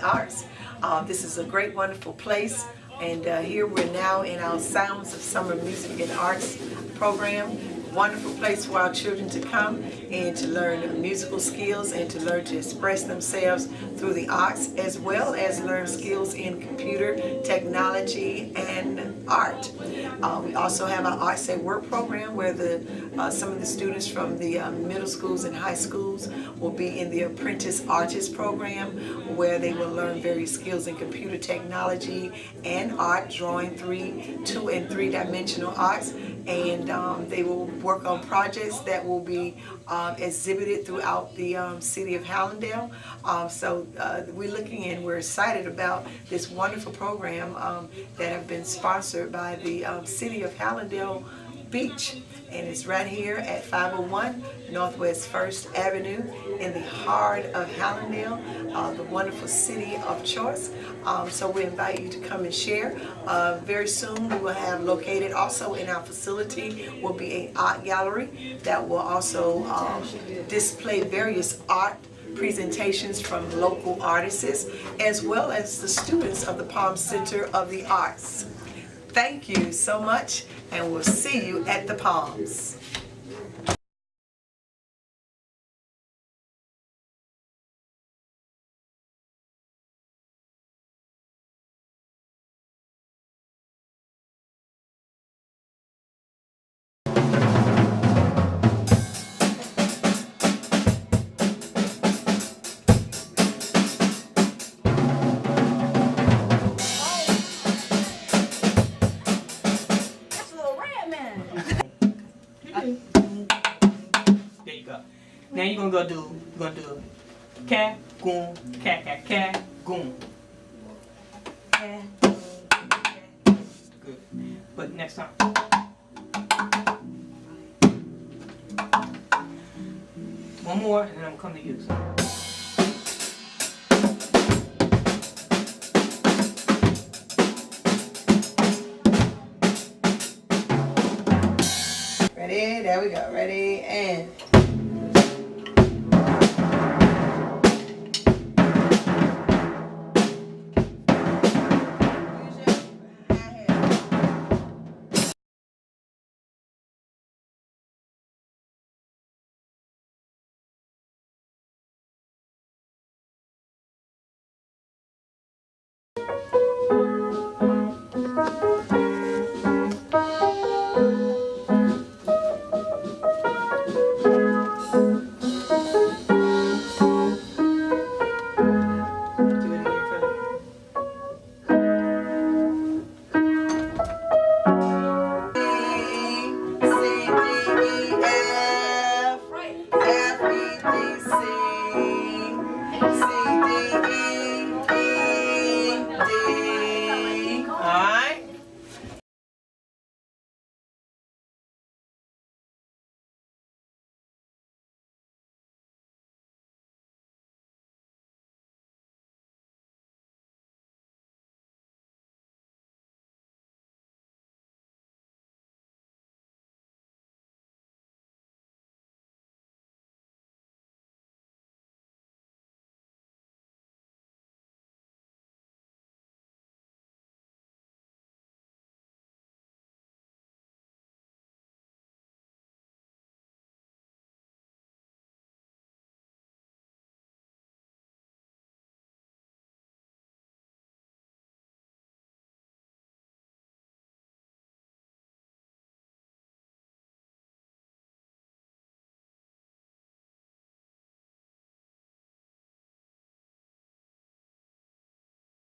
the arts. This is a great, wonderful place, and here we're now in our Sounds of Summer Music and Arts program. Wonderful place for our children to come and to learn musical skills and to learn to express themselves through the arts, as well as learn skills in computer, technology, and art. We also have our Arts at Work program where some of the students from the middle schools and high schools will be in the Apprentice Artist program, where they will learn various skills in computer technology and art, drawing 2 and 3-dimensional arts, and they will work on projects that will be exhibited throughout the city of Hallandale. So we're looking and we're excited about this wonderful program that have been sponsored by the city of Hallandale Beach, and it's right here at 501 Northwest 1st Avenue in the heart of Hallandale, the wonderful city of choice. So we invite you to come and share. Very soon we will have located also in our facility will be an art gallery that will also display various art presentations from local artists, as well as the students of the Palm Center of the Arts. Thank you so much, and we'll see you at the Palms. There you go. Now you're gonna do cat, goon, cat, goon. Good. But next time. One more, and then I'm gonna come to you. Ready? There we go. Ready? And